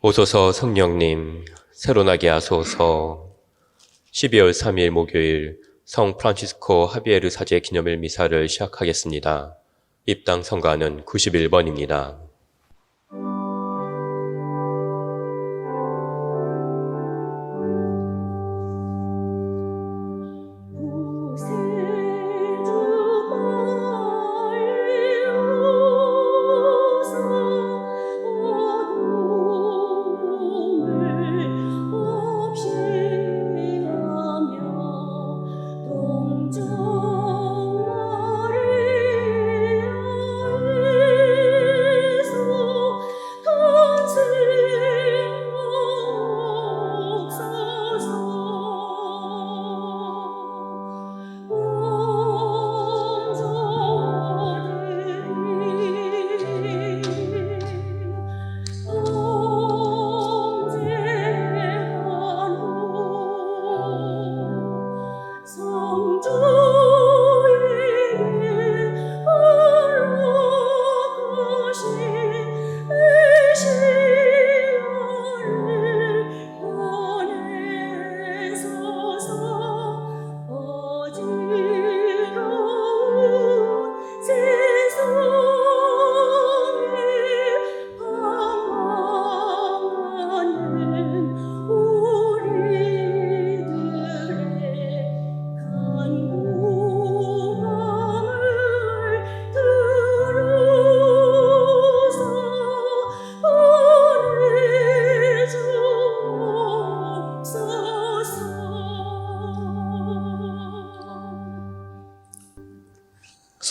오소서 성령님, 새로나게 하소서. 12월 3일 목요일 성 프란치스코 하비에르 사제 기념일 미사를 시작하겠습니다. 입당 성가는 91번입니다.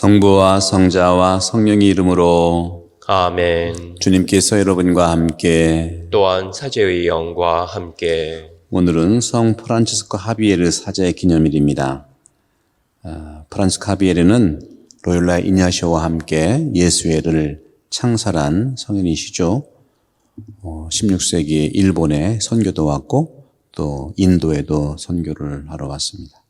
성부와 성자와 성령의 이름으로 아멘. 주님께서 여러분과 함께 또한 사제의 영과 함께 오늘은 성 프란치스코 하비에르 사제 기념일입니다. 프란치스코 하비에르는 로율라 이냐시오와 함께 예수회를 창설한 성인이시죠. 16세기 일본에 선교도 왔고 또 인도에도 선교를 하러 왔습니다.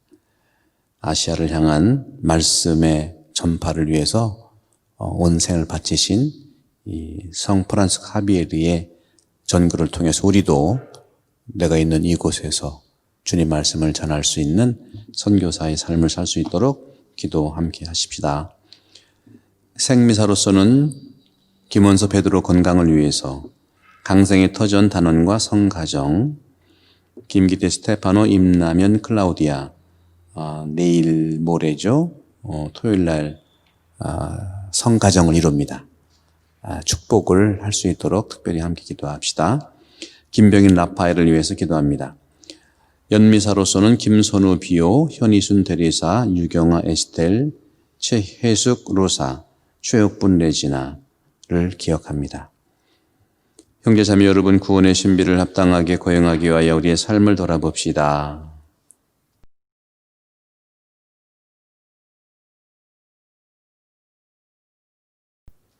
아시아를 향한 말씀의 전파를 위해서 온 생을 바치신 이 성 프란치스코 하비에르의 전도를 통해서 우리도 내가 있는 이곳에서 주님 말씀을 전할 수 있는 선교사의 삶을 살 수 있도록 기도 함께 하십시다. 생미사로서는 김원서 베드로 건강을 위해서 강생의 터전 단원과 성가정, 김기태 스테파노 임나면 클라우디아, 내일 모레죠. 토요일날 성가정을 이룹니다. 축복을 할 수 있도록 특별히 함께 기도합시다. 김병인 라파엘을 위해서 기도합니다. 연미사로서는 김선우 비오, 현이순 대리사, 유경아 에스텔, 최혜숙 로사, 최옥분 레지나를 기억합니다. 형제자매 여러분, 구원의 신비를 합당하게 거행하기 위하여 우리의 삶을 돌아봅시다.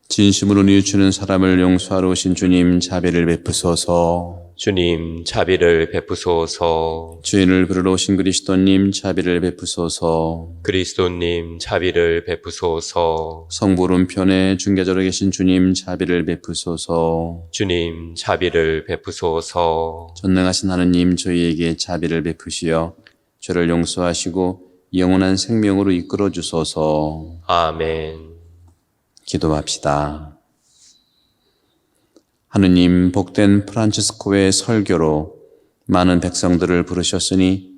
진심으로 뉘우치는 사람을 용서하러 오신 주님, 자비를 베푸소서. 주님 자비를 베푸소서. 죄인을 부르러 오신 그리스도님, 자비를 베푸소서. 그리스도님 자비를 베푸소서. 성부 오른편에 중개자로 계신 주님, 자비를 베푸소서. 주님 자비를 베푸소서. 전능하신 하느님, 저희에게 자비를 베푸시어 죄를 용서하시고 영원한 생명으로 이끌어 주소서. 아멘. 기도합시다. 하느님, 복된 프란치스코의 설교로 많은 백성들을 부르셨으니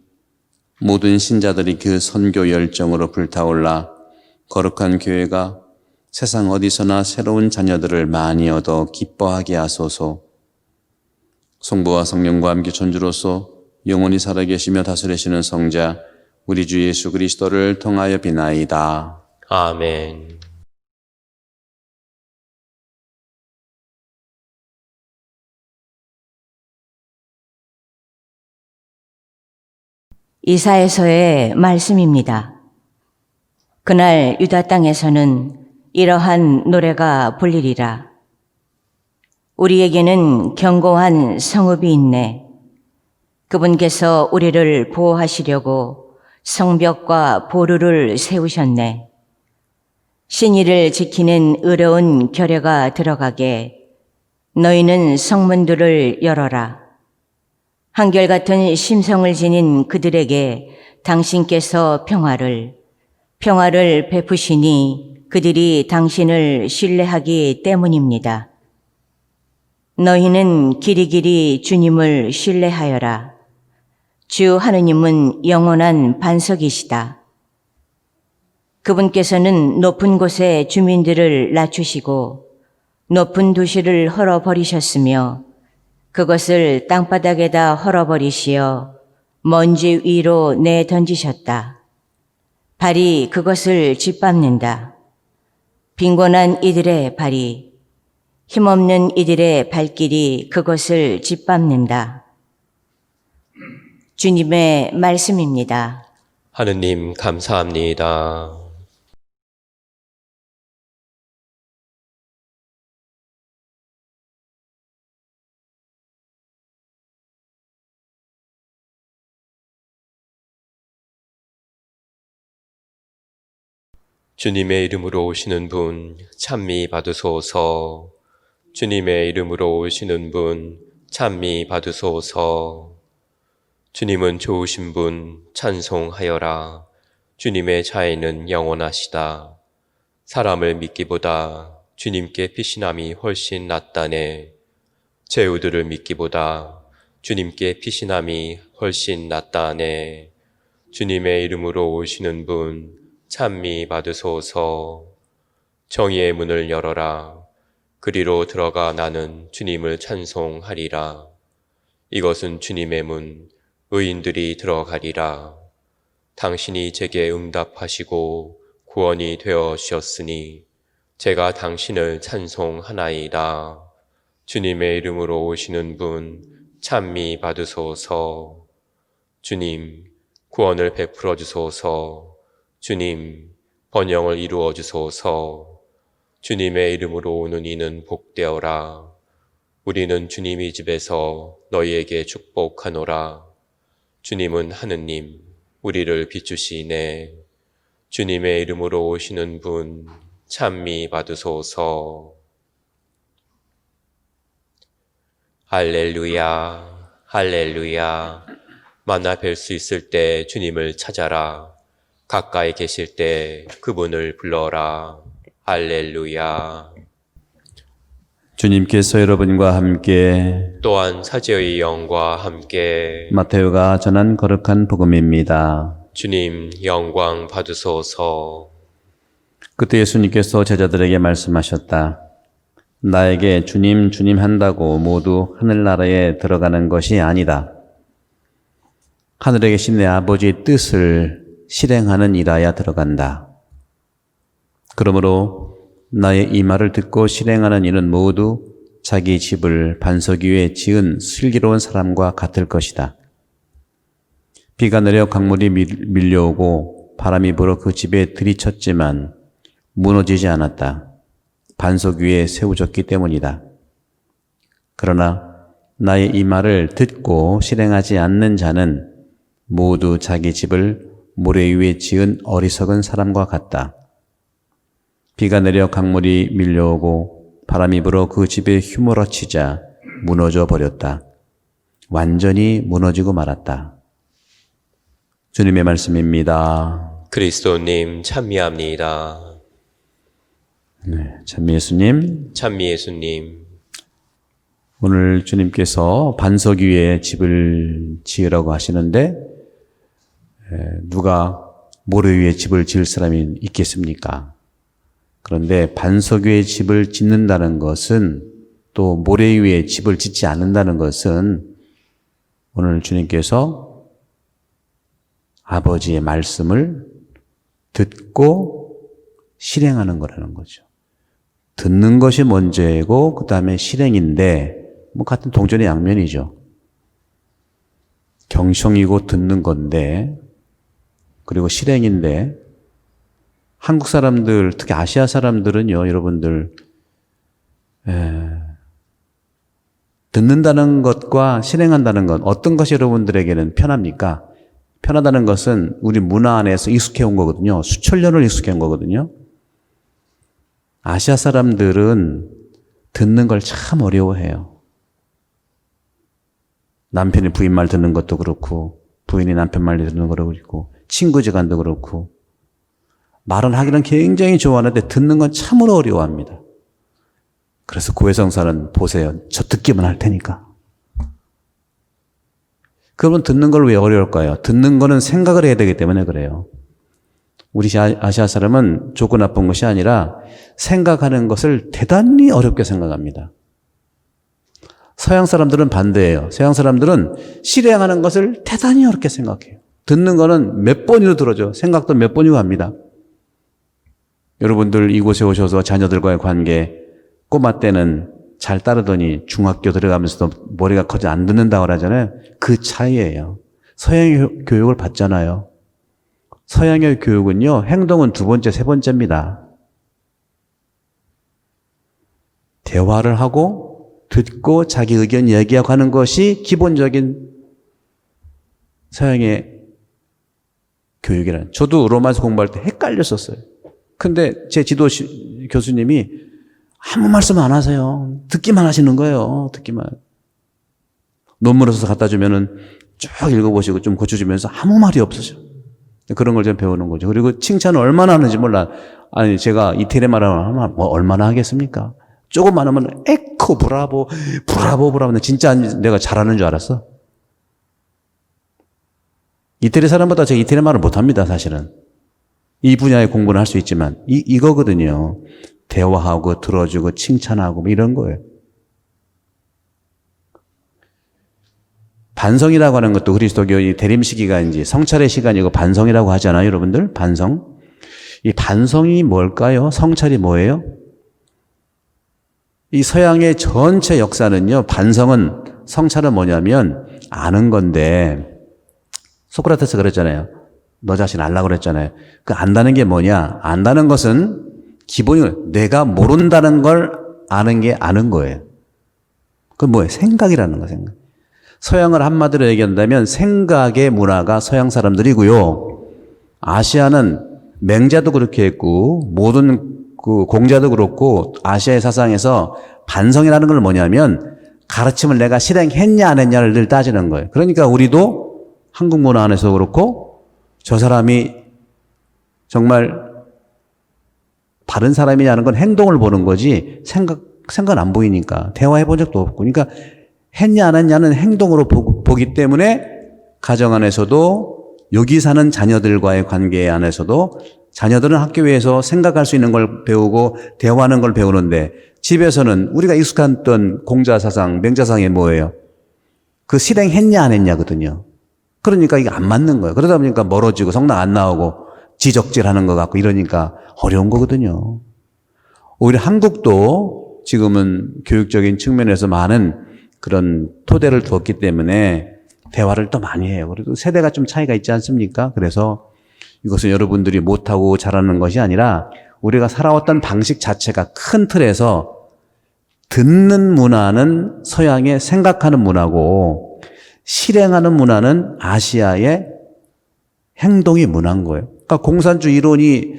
모든 신자들이 그 선교 열정으로 불타올라 거룩한 교회가 세상 어디서나 새로운 자녀들을 많이 얻어 기뻐하게 하소서. 성부와 성령과 함께 천주로서 영원히 살아계시며 다스리시는 성자 우리 주 예수 그리스도를 통하여 비나이다. 아멘. 이사야서의 말씀입니다. 그날 유다 땅에서는 이러한 노래가 불리리라. 우리에게는 견고한 성읍이 있네. 그분께서 우리를 보호하시려고 성벽과 보루를 세우셨네. 신의를 지키는 의로운 결여가 들어가게 너희는 성문들을 열어라. 한결같은 심성을 지닌 그들에게 당신께서 평화를 베푸시니 그들이 당신을 신뢰하기 때문입니다. 너희는 길이길이 주님을 신뢰하여라. 주 하느님은 영원한 반석이시다. 그분께서는 높은 곳에 주민들을 낮추시고 높은 도시를 헐어버리셨으며 그것을 땅바닥에다 헐어버리시어 먼지 위로 내던지셨다. 발이 그것을 짓밟는다. 빈곤한 이들의 발이, 힘없는 이들의 발길이 그것을 짓밟는다. 주님의 말씀입니다. 하느님 감사합니다. 주님의 이름으로 오시는 분 찬미 받으소서. 주님의 이름으로 오시는 분 찬미 받으소서. 주님은 좋으신 분 찬송하여라. 주님의 자애는 영원하시다. 사람을 믿기보다 주님께 피신함이 훨씬 낫다네. 제후들을 믿기보다 주님께 피신함이 훨씬 낫다네. 주님의 이름으로 오시는 분 찬미 받으소서. 정의의 문을 열어라. 그리로 들어가 나는 주님을 찬송하리라. 이것은 주님의 문, 의인들이 들어가리라. 당신이 제게 응답하시고 구원이 되어 주셨으니 제가 당신을 찬송하나이다. 주님의 이름으로 오시는 분 찬미 받으소서. 주님, 구원을 베풀어 주소서. 주님, 번영을 이루어 주소서. 주님의 이름으로 오는 이는 복되어라. 우리는 주님의 집에서 너희에게 축복하노라. 주님은 하느님, 우리를 비추시네. 주님의 이름으로 오시는 분 찬미 받으소서. 할렐루야, 할렐루야. 만나 뵐 수 있을 때 주님을 찾아라. 가까이 계실 때 그분을 불러라. 할렐루야. 주님께서 여러분과 함께 또한 사제의 영과 함께 마테오가 전한 거룩한 복음입니다. 주님 영광 받으소서. 그때 예수님께서 제자들에게 말씀하셨다. 나에게 주님 주님 한다고 모두 하늘나라에 들어가는 것이 아니다. 하늘에 계신 내 아버지의 뜻을 실행하는 이라야 들어간다. 그러므로 나의 이 말을 듣고 실행하는 이는 모두 자기 집을 반석 위에 지은 슬기로운 사람과 같을 것이다. 비가 내려 강물이 밀려오고 바람이 불어 그 집에 들이쳤지만 무너지지 않았다. 반석 위에 세워졌기 때문이다. 그러나 나의 이 말을 듣고 실행하지 않는 자는 모두 자기 집을 모래 위에 지은 어리석은 사람과 같다. 비가 내려 강물이 밀려오고 바람이 불어 그 집에 휘몰아치자 무너져 버렸다. 완전히 무너지고 말았다. 주님의 말씀입니다. 그리스도님 찬미합니다. 네, 찬미 예수님. 찬미 예수님. 오늘 주님께서 반석 위에 집을 지으라고 하시는데 누가 모래 위에 집을 지을 사람이 있겠습니까? 그런데 반석 위에 집을 짓는다는 것은 또 모래 위에 집을 짓지 않는다는 것은 오늘 주님께서 아버지의 말씀을 듣고 실행하는 거라는 거죠. 듣는 것이 먼저이고 그 다음에 실행인데 뭐 같은 동전의 양면이죠. 경청이고 듣는 건데 그리고 실행인데 한국 사람들, 특히 아시아 사람들은요, 여러분들, 듣는다는 것과 실행한다는 것, 어떤 것이 여러분들에게는 편합니까? 편하다는 것은 우리 문화 안에서 익숙해온 거거든요. 수천 년을 익숙해온 거거든요. 아시아 사람들은 듣는 걸 참 어려워해요. 남편이 부인 말 듣는 것도 그렇고 부인이 남편 말 듣는 것도 그렇고 친구지간도 그렇고 말은 하기는 굉장히 좋아하는데 듣는 건 참으로 어려워합니다. 그래서 고해성사는 보세요. 저 듣기만 할 테니까. 그러면 듣는 걸 왜 어려울까요? 듣는 거는 생각을 해야 되기 때문에 그래요. 우리 아시아 사람은 좋고 나쁜 것이 아니라 생각하는 것을 대단히 어렵게 생각합니다. 서양 사람들은 반대예요. 서양 사람들은 실행하는 것을 대단히 어렵게 생각해요. 듣는 거는 몇 번이도 들어줘. 생각도 몇 번이고 합니다. 여러분들 이곳에 오셔서 자녀들과의 관계 꼬마 때는 잘 따르더니 중학교 들어가면서도 머리가 커져 안 듣는다고 하잖아요. 그 차이예요. 서양의 교육을 받잖아요. 서양의 교육은요, 행동은 두 번째, 세 번째입니다. 대화를 하고 듣고 자기 의견 얘기하고 하는 것이 기본적인 서양의 교육이라는. 저도 로마에서 공부할 때 헷갈렸었어요. 근데 제 지도 교수님이 아무 말씀 안 하세요. 듣기만 하시는 거예요. 듣기만. 논문을 써서 갖다 주면은 쭉 읽어보시고 좀 고쳐주면서 아무 말이 없으셔. 그런 걸 좀 배우는 거죠. 그리고 칭찬을 얼마나 하는지 몰라. 아니, 제가 이태리 말을 하면 뭐 얼마나 하겠습니까? 조금만 하면 에코, 브라보, 브라보, 브라보. 진짜 내가 잘하는 줄 알았어. 이태리 사람보다 제가 이태리 말을 못합니다, 사실은. 이 분야의 공부는 할 수 있지만 이거거든요. 대화하고 들어주고 칭찬하고 뭐 이런 거예요. 반성이라고 하는 것도 그리스도교의 대림 시기가 이제 성찰의 시간이고 반성이라고 하잖아요, 여러분들. 반성. 이 반성이 뭘까요? 성찰이 뭐예요? 이 서양의 전체 역사는요, 반성은, 성찰은 뭐냐면 아는 건데, 소크라테스 그랬잖아요. 너 자신 알라고 그랬잖아요. 그 안다는 게 뭐냐? 안다는 것은 기본이 내가 모른다는 걸 아는 게 아는 거예요. 그건 뭐예요? 생각이라는 거, 생각. 서양을 한마디로 얘기한다면 생각의 문화가 서양 사람들이고요. 아시아는 맹자도 그렇게 했고 모든 그 공자도 그렇고 아시아의 사상에서 반성이라는 걸 뭐냐면 가르침을 내가 실행했냐 안 했냐를 늘 따지는 거예요. 그러니까 우리도 한국 문화 안에서 그렇고 저 사람이 정말 바른 사람이냐는 건 행동을 보는 거지 생각 안 보이니까 대화해 본 적도 없고 그러니까 했냐 안 했냐는 행동으로 보기 때문에 가정 안에서도 여기 사는 자녀들과의 관계 안에서도 자녀들은 학교에서 생각할 수 있는 걸 배우고 대화하는 걸 배우는데 집에서는 우리가 익숙했던 공자사상, 맹자사상이 뭐예요? 그 실행했냐 안 했냐거든요. 그러니까 이게 안 맞는 거예요. 그러다 보니까 멀어지고 성당 안 나오고 지적질하는 것 같고 이러니까 어려운 거거든요. 오히려 한국도 지금은 교육적인 측면에서 많은 그런 토대를 두었기 때문에 대화를 또 많이 해요. 그래도 세대가 좀 차이가 있지 않습니까? 그래서 이것은 여러분들이 못하고 잘하는 것이 아니라 우리가 살아왔던 방식 자체가 큰 틀에서 듣는 문화는 서양의 생각하는 문화고 실행하는 문화는 아시아의 행동이 문화인 거예요. 그러니까 공산주의 이론이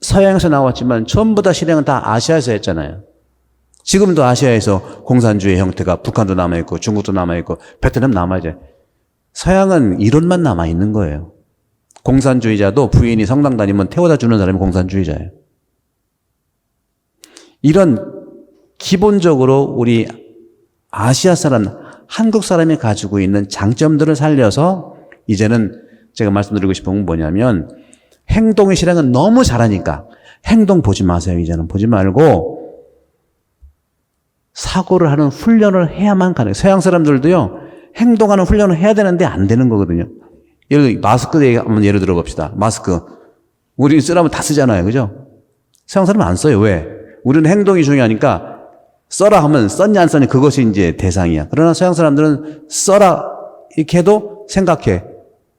서양에서 나왔지만 전부 다 실행은 다 아시아에서 했잖아요. 지금도 아시아에서 공산주의 형태가 북한도 남아있고 중국도 남아있고 베트남 남아있죠. 서양은 이론만 남아있는 거예요. 공산주의자도 부인이 성당 다니면 태워다 주는 사람이 공산주의자예요. 이런 기본적으로 우리 아시아 사람, 한국 사람이 가지고 있는 장점들을 살려서 이제는 제가 말씀드리고 싶은 건 뭐냐면 행동의 실행은 너무 잘하니까 행동 보지 마세요. 이제는 보지 말고 사고를 하는 훈련을 해야만 가능해요. 서양 사람들도요, 행동하는 훈련을 해야 되는데 안 되는 거거든요. 마스크 한번 예를 들어 봅시다. 마스크. 우리 쓰라면 다 쓰잖아요. 그죠? 서양 사람은 안 써요. 왜? 우리는 행동이 중요하니까 써라 하면 썼냐 안 썼냐 그것이 이제 대상이야. 그러나 서양 사람들은 써라 이렇게 해도 생각해.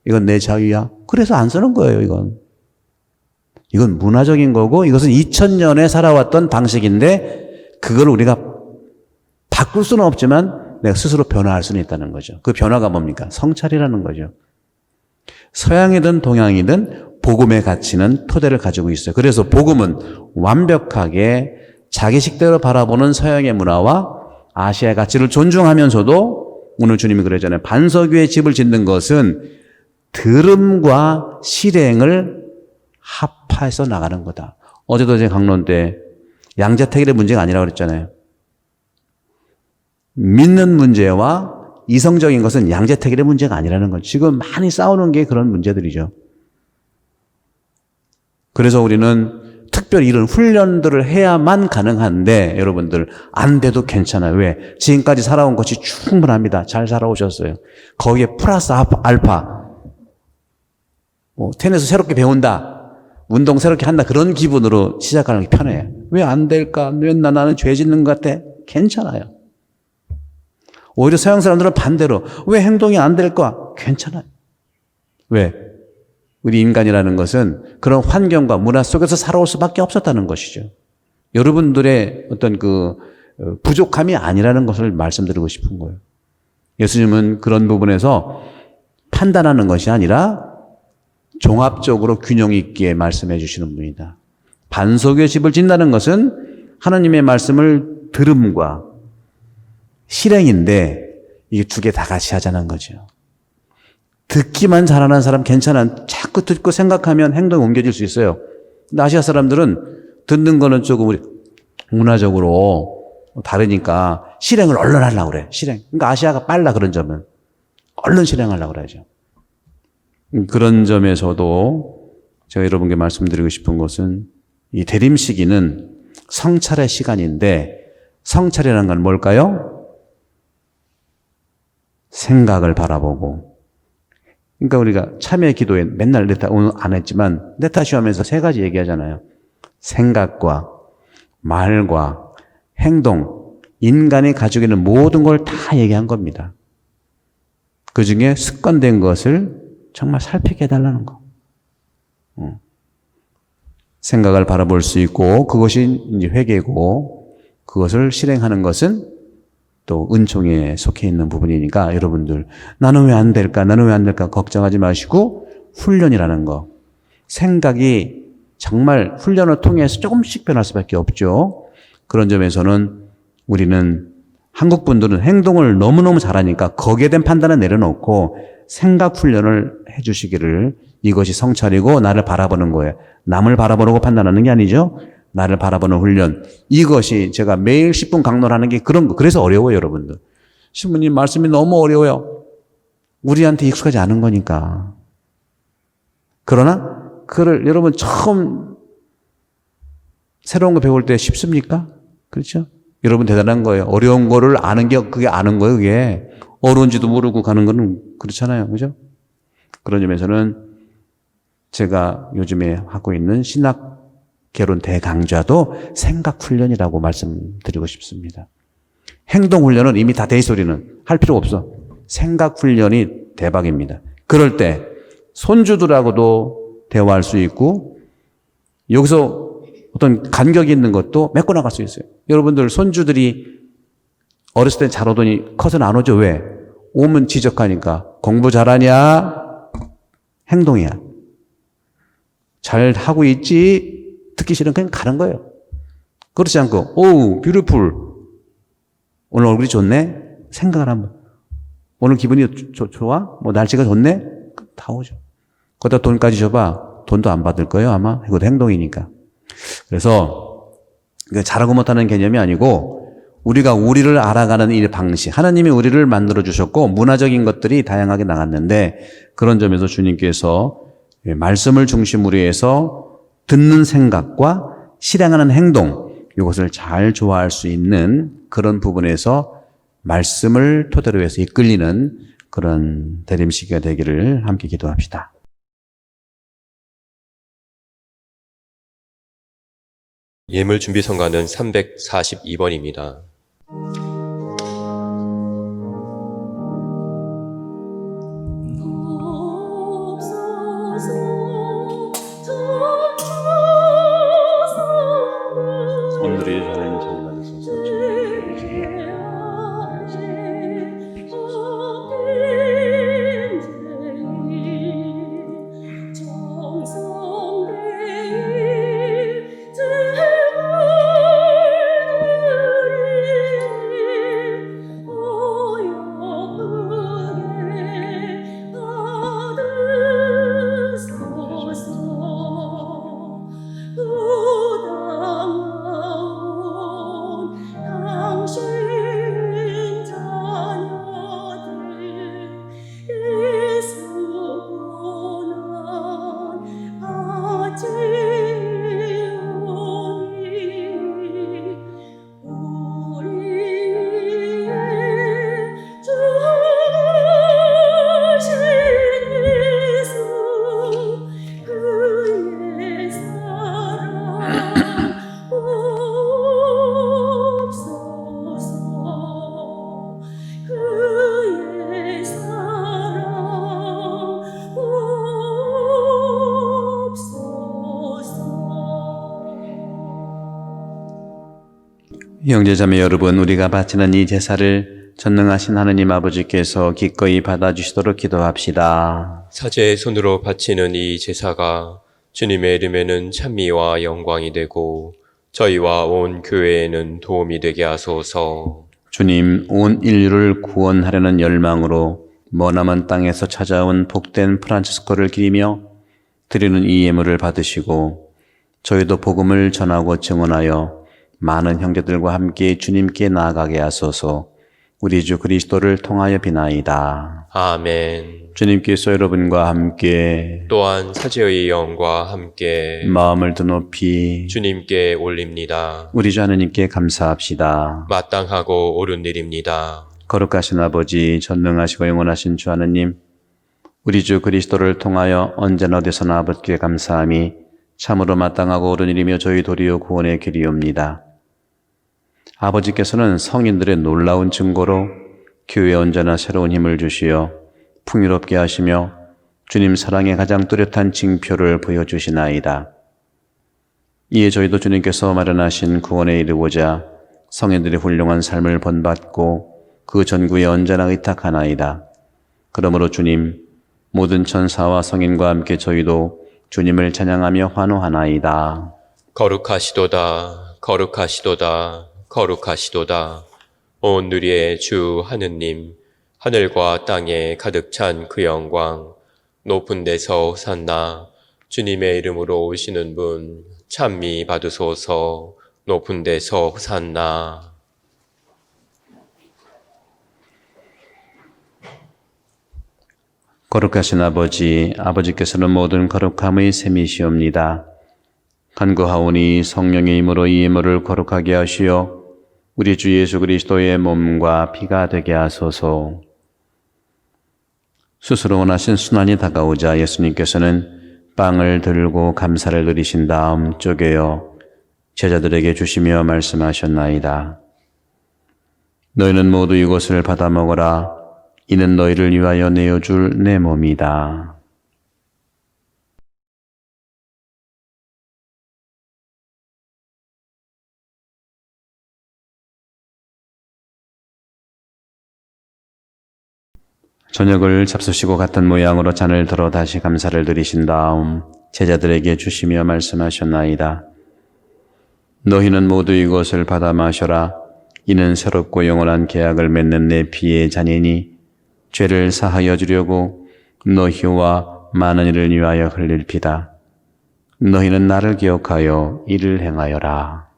이건 내 자유야. 그래서 안 쓰는 거예요, 이건. 이건 문화적인 거고 이것은 2000년에 살아왔던 방식인데 그걸 우리가 바꿀 수는 없지만 내가 스스로 변화할 수는 있다는 거죠. 그 변화가 뭡니까? 성찰이라는 거죠. 서양이든 동양이든 복음의 가치는 토대를 가지고 있어요. 그래서 복음은 완벽하게 자기식대로 바라보는 서양의 문화와 아시아의 가치를 존중하면서도 오늘 주님이 그러잖아요. 반석 위에 집을 짓는 것은 들음과 실행을 합해서 나가는 거다. 어제도 제 강론 때 양자택일의 문제가 아니라고 그랬잖아요. 믿는 문제와 이성적인 것은 양자택일의 문제가 아니라는 거죠. 지금 많이 싸우는 게 그런 문제들이죠. 그래서 우리는 특별히 이런 훈련들을 해야만 가능한데 여러분들 안 돼도 괜찮아요. 왜? 지금까지 살아온 것이 충분합니다. 잘 살아오셨어요. 거기에 플러스 알파 테니스 새롭게 배운다, 운동 새롭게 한다, 그런 기분으로 시작하는 게 편해요. 왜 안 될까? 왜 나는 죄 짓는 것 같아? 괜찮아요. 오히려 서양 사람들은 반대로 왜 행동이 안 될까? 괜찮아요. 왜? 우리 인간이라는 것은 그런 환경과 문화 속에서 살아올 수밖에 없었다는 것이죠. 여러분들의 어떤 그 부족함이 아니라는 것을 말씀드리고 싶은 거예요. 예수님은 그런 부분에서 판단하는 것이 아니라 종합적으로 균형 있게 말씀해 주시는 분이다. 반석 위에 집을 짓는다는 것은 하나님의 말씀을 들음과 실행인데 이게 두 개 다 같이 하자는 거죠. 듣기만 잘하는 사람 괜찮아. 자꾸 듣고 생각하면 행동이 옮겨질 수 있어요. 근데 아시아 사람들은 듣는 거는 조금 우리 문화적으로 다르니까 실행을 얼른 하려고 그래. 실행. 그러니까 아시아가 빨라, 그런 점은. 얼른 실행하려고 그러죠. 그런 점에서도 제가 여러분께 말씀드리고 싶은 것은 이 대림 시기는 성찰의 시간인데 성찰이라는 건 뭘까요? 생각을 바라보고. 그러니까 우리가 참여 기도에 맨날 오늘 안 했지만 네타쇼 하면서 세 가지 얘기하잖아요. 생각과 말과 행동, 인간이 가지고 있는 모든 걸 다 얘기한 겁니다. 그 중에 습관된 것을 정말 살피게 해달라는 거. 생각을 바라볼 수 있고 그것이 이제 회개고 그것을 실행하는 것은 또 은총에 속해 있는 부분이니까 여러분들 나는 왜 안 될까? 나는 왜 안 될까? 걱정하지 마시고 훈련이라는 거. 생각이 정말 훈련을 통해서 조금씩 변할 수밖에 없죠. 그런 점에서는 우리는 한국 분들은 행동을 너무너무 잘하니까 거기에 대한 판단은 내려놓고 생각 훈련을 해 주시기를, 이것이 성찰이고 나를 바라보는 거예요. 남을 바라보고 판단하는 게 아니죠. 나를 바라보는 훈련. 이것이 제가 매일 10분 강론을 하는 게 그런 거. 그래서 어려워요, 여러분들. 신부님 말씀이 너무 어려워요. 우리한테 익숙하지 않은 거니까. 그러나 그를 여러분 처음 새로운 거 배울 때 쉽습니까? 그렇죠? 여러분 대단한 거예요. 어려운 거를 아는 게 그게 아는 거예요, 그게. 어려운지도 모르고 가는 거는 그렇잖아요. 그죠? 그런 점에서는 제가 요즘에 하고 있는 신학 개론 대강좌도 생각 훈련이라고 말씀드리고 싶습니다. 행동 훈련은 이미 다 돼 있어. 우리는 할 필요 없어. 생각 훈련이 대박입니다. 그럴 때 손주들하고도 대화할 수 있고 여기서 어떤 간격이 있는 것도 메꿔 나갈 수 있어요. 여러분들 손주들이 어렸을 때 잘 오더니 커서는 안 오죠. 왜? 오면 지적하니까. 공부 잘하냐? 행동이야. 잘 하고 있지? 듣기 싫으면 그냥 가는 거예요. 그렇지 않고 오우 뷰티풀, 오늘 얼굴이 좋네? 생각을 한번. 오늘 기분이 좋아? 뭐 날씨가 좋네? 다 오죠. 거기다 돈까지 줘봐. 돈도 안 받을 거예요 아마. 이것도 행동이니까. 그래서 잘하고 못하는 개념이 아니고 우리가 우리를 알아가는 일 방식, 하나님이 우리를 만들어 주셨고 문화적인 것들이 다양하게 나갔는데 그런 점에서 주님께서 말씀을 중심으로 해서 듣는 생각과 실행하는 행동, 이것을 잘 조화할 수 있는 그런 부분에서 말씀을 토대로 해서 이끌리는 그런 대림 시기가 되기를 함께 기도합시다. 예물 준비 성가는 342번입니다. 오늘의 하나님 참 많으소서. 형제자매 여러분, 우리가 바치는 이 제사를 전능하신 하느님 아버지께서 기꺼이 받아주시도록 기도합시다. 사제의 손으로 바치는 이 제사가 주님의 이름에는 찬미와 영광이 되고 저희와 온 교회에는 도움이 되게 하소서. 주님, 온 인류를 구원하려는 열망으로 머나먼 땅에서 찾아온 복된 프란치스코를 기리며 드리는 이 예물을 받으시고 저희도 복음을 전하고 증언하여 많은 형제들과 함께 주님께 나아가게 하소서. 우리 주 그리스도를 통하여 비나이다. 아멘. 주님께서 여러분과 함께 또한 사제의 영과 함께 마음을 더 높이 주님께 올립니다. 우리 주 하느님께 감사합시다. 마땅하고 옳은 일입니다. 거룩하신 아버지, 전능하시고 영원하신 주 하느님, 우리 주 그리스도를 통하여 언제나 어디서나 아버지께 감사함이 참으로 마땅하고 옳은 일이며 저희 도리어 구원의 길이옵니다. 아버지께서는 성인들의 놀라운 증거로 교회에 언제나 새로운 힘을 주시어 풍요롭게 하시며 주님 사랑의 가장 뚜렷한 징표를 보여주시나이다. 이에 저희도 주님께서 마련하신 구원에 이르고자 성인들의 훌륭한 삶을 본받고 그 전구에 언제나 의탁하나이다. 그러므로 주님, 모든 천사와 성인과 함께 저희도 주님을 찬양하며 환호하나이다. 거룩하시도다, 거룩하시도다, 거룩하시도다. 온 누리의 주 하느님, 하늘과 땅에 가득 찬 그 영광, 높은 데서 호산나, 주님의 이름으로 오시는 분, 찬미 받으소서. 높은 데서 호산나. 거룩하신 아버지, 아버지께서는 모든 거룩함의 셈이시옵니다. 간구하오니 성령의 힘으로 이 예물을 거룩하게 하시어 우리 주 예수 그리스도의 몸과 피가 되게 하소서. 스스로 원하신 순환이 다가오자 예수님께서는 빵을 들고 감사를 드리신 다음 쪼개어 제자들에게 주시며 말씀하셨나이다. 너희는 모두 이것을 받아 먹어라. 이는 너희를 위하여 내어줄 내 몸이다. 저녁을 잡수시고 같은 모양으로 잔을 들어 다시 감사를 드리신 다음 제자들에게 주시며 말씀하셨나이다. 너희는 모두 이것을 받아 마셔라. 이는 새롭고 영원한 계약을 맺는 내 피의 잔이니 죄를 사하여 주려고 너희와 많은 이를 위하여 흘릴 피다. 너희는 나를 기억하여 이를 행하여라.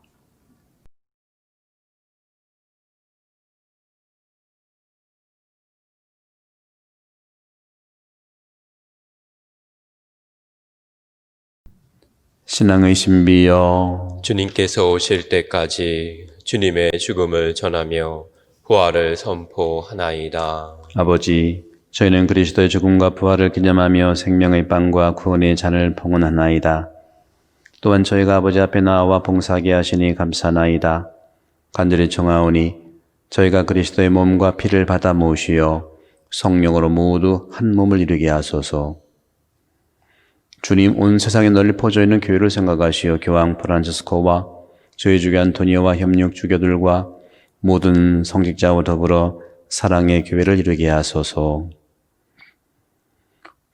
신앙의 신비여, 주님께서 오실 때까지 주님의 죽음을 전하며 부활을 선포하나이다. 아버지, 저희는 그리스도의 죽음과 부활을 기념하며 생명의 빵과 구원의 잔을 봉헌하나이다. 또한 저희가 아버지 앞에 나와 봉사하게 하시니 감사나이다. 간절히 청하오니 저희가 그리스도의 몸과 피를 받아 모시어 성령으로 모두 한 몸을 이루게 하소서. 주님, 온 세상에 널리 퍼져 있는 교회를 생각하시어 교황 프란치스코와 저희 주교 안토니오와 협력 주교들과 모든 성직자와 더불어 사랑의 교회를 이루게 하소서.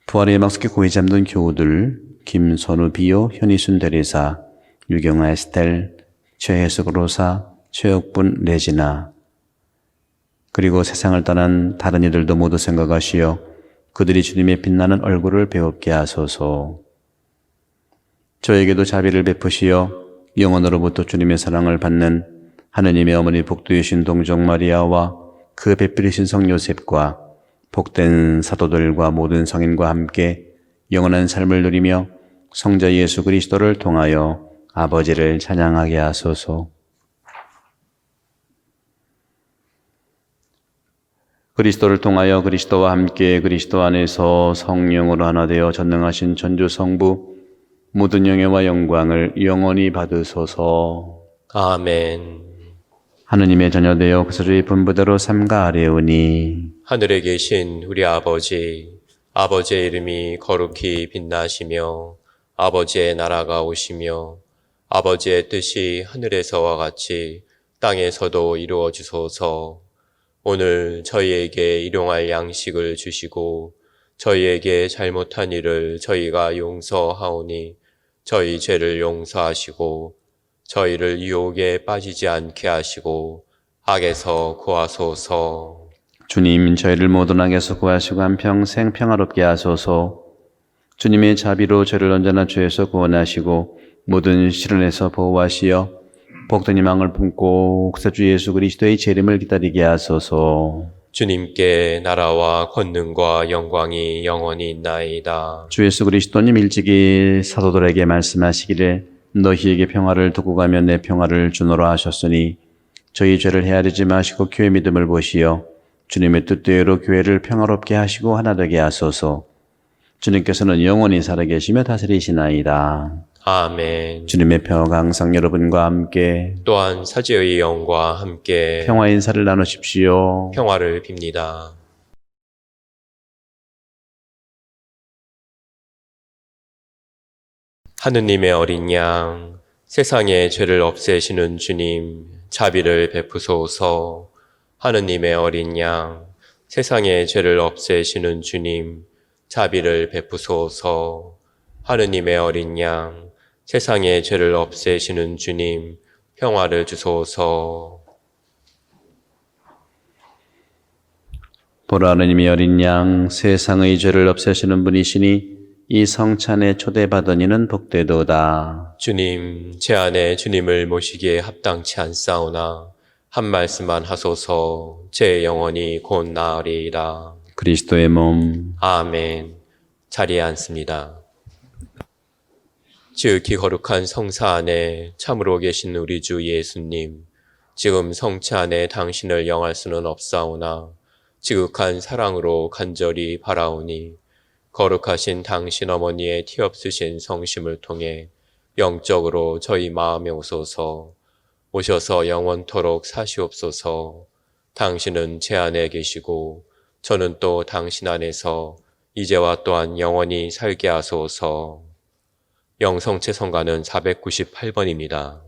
부활의 막스케 고이 잠든 교우들 김선우 비요, 현희순 대리사, 유경아 에스텔, 최혜숙 로사, 최혁분 레지나, 그리고 세상을 떠난 다른 이들도 모두 생각하시어 그들이 주님의 빛나는 얼굴을 배웁게 하소서. 저에게도 자비를 베푸시어 영원으로부터 주님의 사랑을 받는 하느님의 어머니 복두이신 동정 마리아와 그 배필이신 성 요셉과 복된 사도들과 모든 성인과 함께 영원한 삶을 누리며 성자 예수 그리스도를 통하여 아버지를 찬양하게 하소서. 그리스도를 통하여 그리스도와 함께 그리스도 안에서 성령으로 하나 되어 전능하신 전주 성부 모든 영예와 영광을 영원히 받으소서. 아멘. 하느님의 자녀되어 그리스도의 분부대로 삼가 아뢰오니 하늘에 계신 우리 아버지, 아버지의 이름이 거룩히 빛나시며 아버지의 나라가 오시며 아버지의 뜻이 하늘에서와 같이 땅에서도 이루어 주소서. 오늘 저희에게 일용할 양식을 주시고 저희에게 잘못한 일을 저희가 용서하오니 저희 죄를 용서하시고 저희를 유혹에 빠지지 않게 하시고 악에서 구하소서. 주님, 저희를 모든 악에서 구하시고 한평생 평화롭게 하소서. 주님의 자비로 저를 언제나 죄에서 구원하시고 모든 시련에서 보호하시어 복된 희망을 품고 구세주 예수 그리스도의 재림을 기다리게 하소서. 주님께 나라와 권능과 영광이 영원히 있나이다. 주 예수 그리스도님 일찍이 사도들에게 말씀하시기를 너희에게 평화를 두고 가면 내 평화를 주노라 하셨으니 저희 죄를 헤아리지 마시고 교회 믿음을 보시어 주님의 뜻대로 교회를 평화롭게 하시고 하나 되게 하소서. 주님께서는 영원히 살아계시며 다스리시나이다. 아멘. 주님의 평화가 항상 여러분과 함께 또한 사제의 영과 함께 평화 인사를 나누십시오. 평화를 빕니다. 하느님의 어린 양, 세상의 죄를 없애시는 주님, 자비를 베푸소서. 하느님의 어린 양, 세상의 죄를 없애시는 주님, 자비를 베푸소서. 하느님의 어린 양, 세상의 죄를 없애시는 주님, 평화를 주소서. 보라, 하느님의 어린 양, 세상의 죄를 없애시는 분이시니 이 성찬에 초대받은 이는 복되도다. 주님, 제 안에 주님을 모시기에 합당치 않사오나 한 말씀만 하소서. 제 영혼이 곧 나으리이다. 그리스도의 몸, 아멘. 자리에 앉습니다. 지극히 거룩한 성사 안에 참으로 계신 우리 주 예수님, 지금 성체 안에 당신을 영할 수는 없사오나 지극한 사랑으로 간절히 바라오니 거룩하신 당신 어머니의 티 없으신 성심을 통해 영적으로 저희 마음에 오소서. 오셔서 영원토록 사시옵소서. 당신은 제 안에 계시고 저는 또 당신 안에서 이제와 또한 영원히 살게 하소서. 영성체 성가는 498번입니다.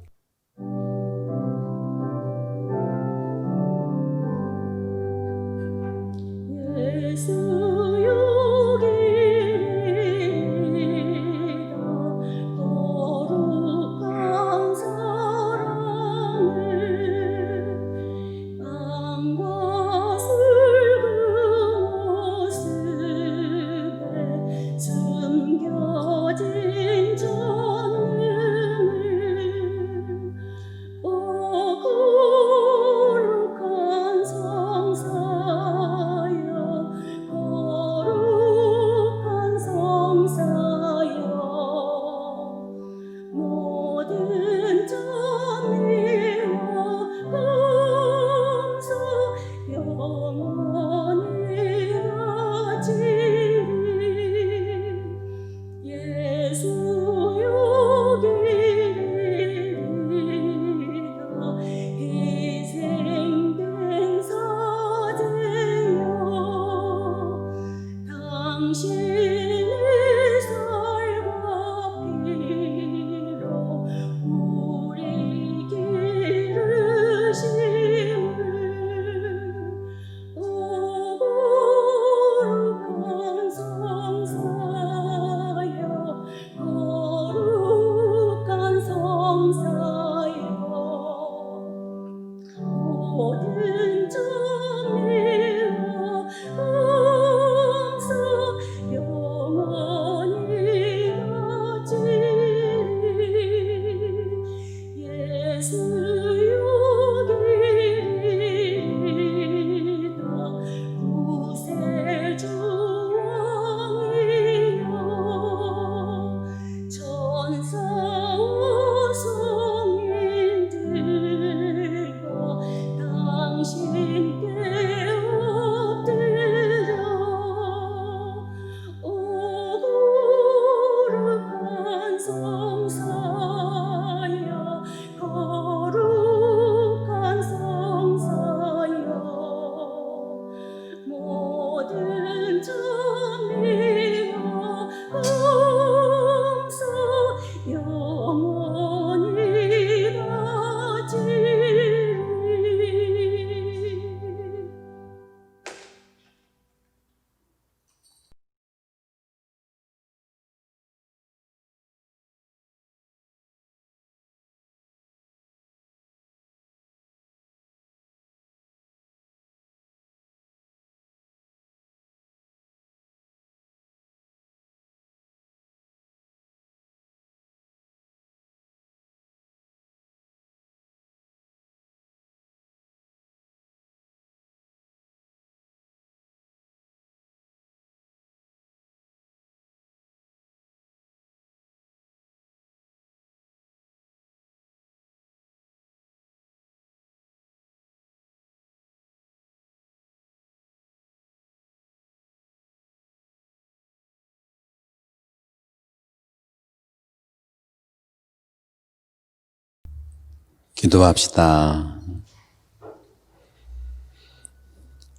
기도합시다.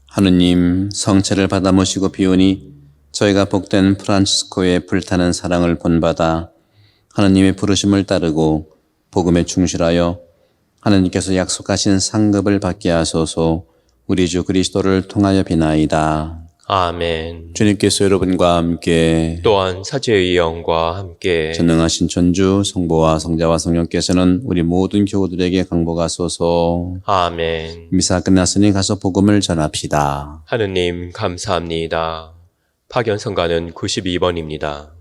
하느님, 성체를 받아 모시고 비우니 저희가 복된 프란치스코의 불타는 사랑을 본받아 하느님의 부르심을 따르고 복음에 충실하여 하느님께서 약속하신 상급을 받게 하소서. 우리 주 그리스도를 통하여 비나이다. 아멘. 주님께서 여러분과 함께 또한 사제의 영과 함께 전능하신 천주 성부와 성자와 성령께서는 우리 모든 교우들에게 강복하소서. 아멘. 미사 끝났으니 가서 복음을 전합시다. 하느님 감사합니다. 파견성가는 92번입니다.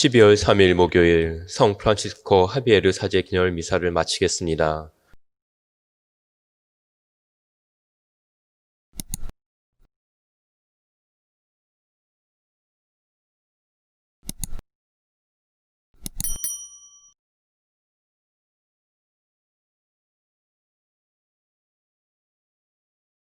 (12월 3일) 목요일 성 프란치스코 하비에르 사제 기념 미사를 마치겠습니다.